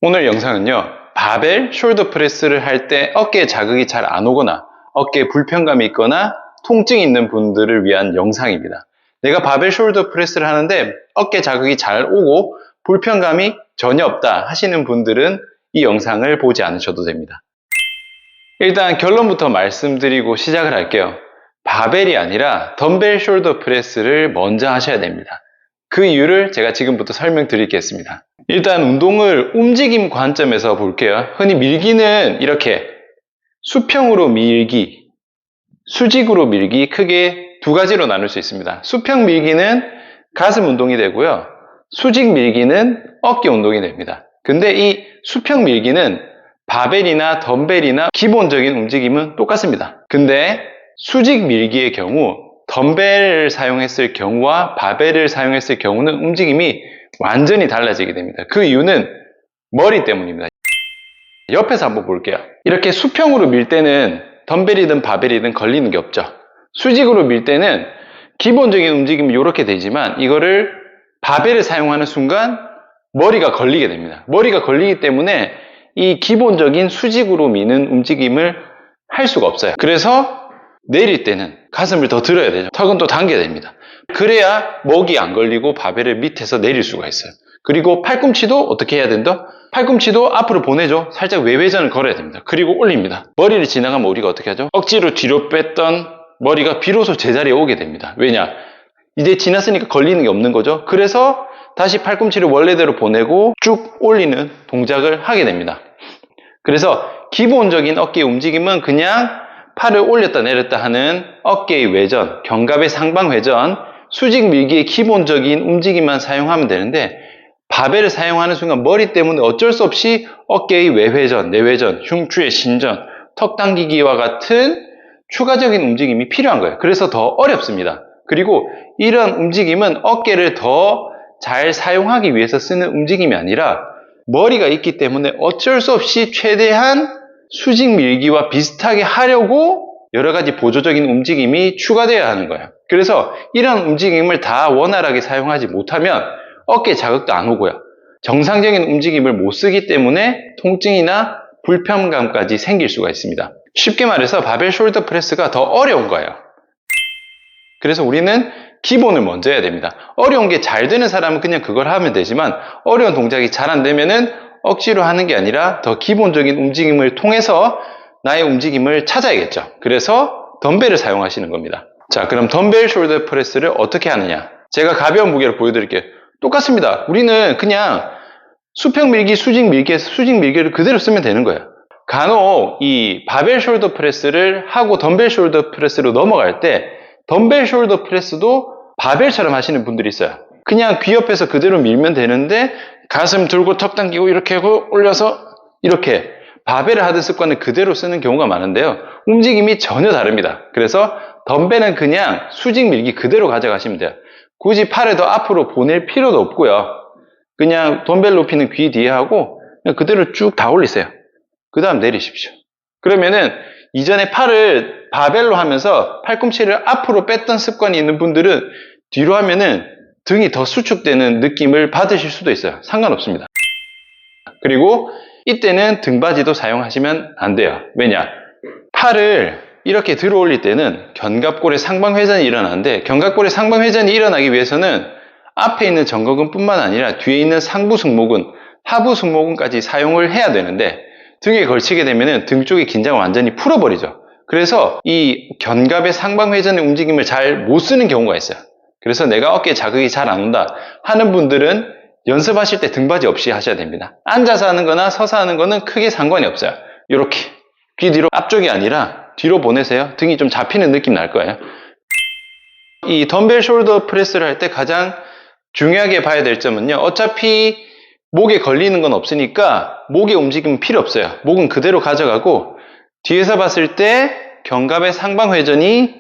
오늘 영상은요, 바벨 숄더 프레스를 할 때 어깨에 자극이 잘 안 오거나 어깨에 불편감이 있거나 통증이 있는 분들을 위한 영상입니다. 내가 바벨 숄더 프레스를 하는데 어깨 자극이 잘 오고 불편감이 전혀 없다 하시는 분들은 이 영상을 보지 않으셔도 됩니다. 일단 결론부터 말씀드리고 시작을 할게요. 바벨이 아니라 덤벨 숄더 프레스를 먼저 하셔야 됩니다. 그 이유를 제가 지금부터 설명드리겠습니다. 일단 운동을 움직임 관점에서 볼게요. 흔히 밀기는 이렇게 수평으로 밀기, 수직으로 밀기 크게 두 가지로 나눌 수 있습니다. 수평 밀기는 가슴 운동이 되고요. 수직 밀기는 어깨 운동이 됩니다. 근데 이 수평 밀기는 바벨이나 덤벨이나 기본적인 움직임은 똑같습니다. 근데 수직 밀기의 경우 덤벨을 사용했을 경우와 바벨을 사용했을 경우는 움직임이 완전히 달라지게 됩니다. 그 이유는 머리 때문입니다. 옆에서 한번 볼게요. 이렇게 수평으로 밀 때는 덤벨이든 바벨이든 걸리는 게 없죠. 수직으로 밀 때는 기본적인 움직임이 이렇게 되지만 이거를 바벨을 사용하는 순간 머리가 걸리게 됩니다. 머리가 걸리기 때문에 이 기본적인 수직으로 미는 움직임을 할 수가 없어요. 그래서 내릴 때는 가슴을 더 들어야 되죠. 턱은 또 당겨야 됩니다. 그래야 목이 안 걸리고 바벨을 밑에서 내릴 수가 있어요. 그리고 팔꿈치도 어떻게 해야 된다? 팔꿈치도 앞으로 보내죠. 살짝 외회전을 걸어야 됩니다. 그리고 올립니다. 머리를 지나가면 우리가 어떻게 하죠? 억지로 뒤로 뺐던 머리가 비로소 제자리에 오게 됩니다. 왜냐? 이제 지났으니까 걸리는 게 없는 거죠. 그래서 다시 팔꿈치를 원래대로 보내고 쭉 올리는 동작을 하게 됩니다. 그래서 기본적인 어깨 움직임은 그냥 팔을 올렸다 내렸다 하는 어깨의 외전, 견갑의 상방 회전, 수직 밀기의 기본적인 움직임만 사용하면 되는데 바벨을 사용하는 순간 머리 때문에 어쩔 수 없이 어깨의 외회전, 내회전, 흉추의 신전, 턱 당기기와 같은 추가적인 움직임이 필요한 거예요. 그래서 더 어렵습니다. 그리고 이런 움직임은 어깨를 더 잘 사용하기 위해서 쓰는 움직임이 아니라 머리가 있기 때문에 어쩔 수 없이 최대한 수직 밀기와 비슷하게 하려고 여러 가지 보조적인 움직임이 추가되어야 하는 거예요. 그래서 이런 움직임을 다 원활하게 사용하지 못하면 어깨 자극도 안 오고요. 정상적인 움직임을 못 쓰기 때문에 통증이나 불편감까지 생길 수가 있습니다. 쉽게 말해서 바벨 숄더 프레스가 더 어려운 거예요. 그래서 우리는 기본을 먼저 해야 됩니다. 어려운 게 잘 되는 사람은 그냥 그걸 하면 되지만 어려운 동작이 잘 안 되면은 억지로 하는 게 아니라 더 기본적인 움직임을 통해서 나의 움직임을 찾아야겠죠. 그래서 덤벨을 사용하시는 겁니다. 자, 그럼 덤벨 숄더 프레스를 어떻게 하느냐? 제가 가벼운 무게를 보여드릴게요. 똑같습니다. 우리는 그냥 수평 밀기, 수직 밀기에서 수직 밀기를 그대로 쓰면 되는 거예요. 간혹 이 바벨 숄더 프레스를 하고 덤벨 숄더 프레스로 넘어갈 때 덤벨 숄더 프레스도 바벨처럼 하시는 분들이 있어요. 그냥 귀 옆에서 그대로 밀면 되는데 가슴 들고 턱 당기고 이렇게 하고 올려서 이렇게 바벨을 하던 습관을 그대로 쓰는 경우가 많은데요. 움직임이 전혀 다릅니다. 그래서 덤벨은 그냥 수직 밀기 그대로 가져가시면 돼요. 굳이 팔을 더 앞으로 보낼 필요도 없고요. 그냥 덤벨 높이는 귀 뒤에 하고 그냥 그대로 쭉 다 올리세요. 그 다음 내리십시오. 그러면은 이전에 팔을 바벨로 하면서 팔꿈치를 앞으로 뺐던 습관이 있는 분들은 뒤로 하면은 등이 더 수축되는 느낌을 받으실 수도 있어요. 상관없습니다. 그리고 이때는 등받이도 사용하시면 안 돼요. 왜냐? 팔을 이렇게 들어 올릴 때는 견갑골의 상방회전이 일어나는데 견갑골의 상방회전이 일어나기 위해서는 앞에 있는 정거근 뿐만 아니라 뒤에 있는 상부 승모근, 하부 승모근까지 사용을 해야 되는데 등에 걸치게 되면 등 쪽의 긴장을 완전히 풀어버리죠. 그래서 이 견갑의 상방회전의 움직임을 잘 못 쓰는 경우가 있어요. 그래서 내가 어깨에 자극이 잘 안 온다 하는 분들은 연습하실 때 등받이 없이 하셔야 됩니다. 앉아서 하는 거나 서서 하는 거는 크게 상관이 없어요. 이렇게 귀 뒤로 앞쪽이 아니라 뒤로 보내세요. 등이 좀 잡히는 느낌 날 거예요. 이 덤벨 숄더 프레스를 할 때 가장 중요하게 봐야 될 점은요. 어차피 목에 걸리는 건 없으니까 목의 움직임은 필요 없어요. 목은 그대로 가져가고 뒤에서 봤을 때 견갑의 상방회전이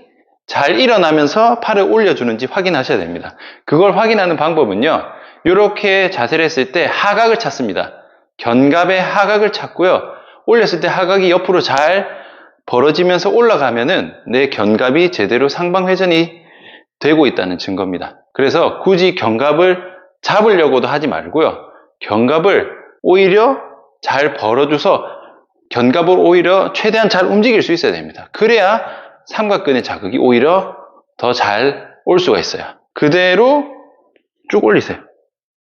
잘 일어나면서 팔을 올려주는지 확인하셔야 됩니다. 그걸 확인하는 방법은요. 이렇게 자세를 했을 때 하각을 찾습니다. 견갑의 하각을 찾고요. 올렸을 때 하각이 옆으로 잘 벌어지면서 올라가면은 내 견갑이 제대로 상방회전이 되고 있다는 증거입니다. 그래서 굳이 견갑을 잡으려고도 하지 말고요. 견갑을 오히려 잘 벌어줘서 견갑을 오히려 최대한 잘 움직일 수 있어야 됩니다. 그래야 삼각근의 자극이 오히려 더 잘 올 수가 있어요. 그대로 쭉 올리세요.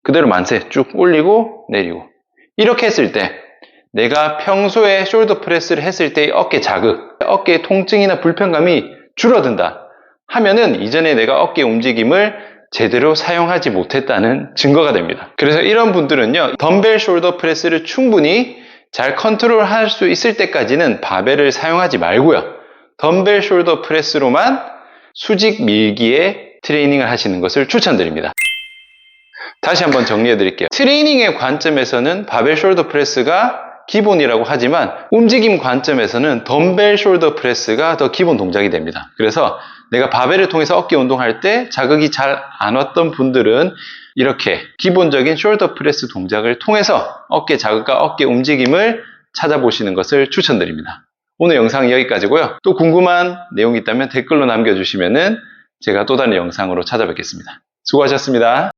그대로 만세 쭉 올리고 내리고. 이렇게 했을 때 내가 평소에 숄더 프레스를 했을 때의 어깨 자극, 어깨 통증이나 불편감이 줄어든다 하면은 이전에 내가 어깨 움직임을 제대로 사용하지 못했다는 증거가 됩니다. 그래서 이런 분들은요, 덤벨 숄더 프레스를 충분히 잘 컨트롤할 수 있을 때까지는 바벨을 사용하지 말고요, 덤벨 숄더 프레스로만 수직 밀기에 트레이닝을 하시는 것을 추천드립니다. 다시 한번 정리해 드릴게요. 트레이닝의 관점에서는 바벨 숄더 프레스가 기본이라고 하지만 움직임 관점에서는 덤벨 숄더 프레스가 더 기본 동작이 됩니다. 그래서 내가 바벨을 통해서 어깨 운동할 때 자극이 잘 안 왔던 분들은 이렇게 기본적인 숄더 프레스 동작을 통해서 어깨 자극과 어깨 움직임을 찾아보시는 것을 추천드립니다. 오늘 영상은 여기까지고요. 또 궁금한 내용이 있다면 댓글로 남겨주시면 제가 또 다른 영상으로 찾아뵙겠습니다. 수고하셨습니다.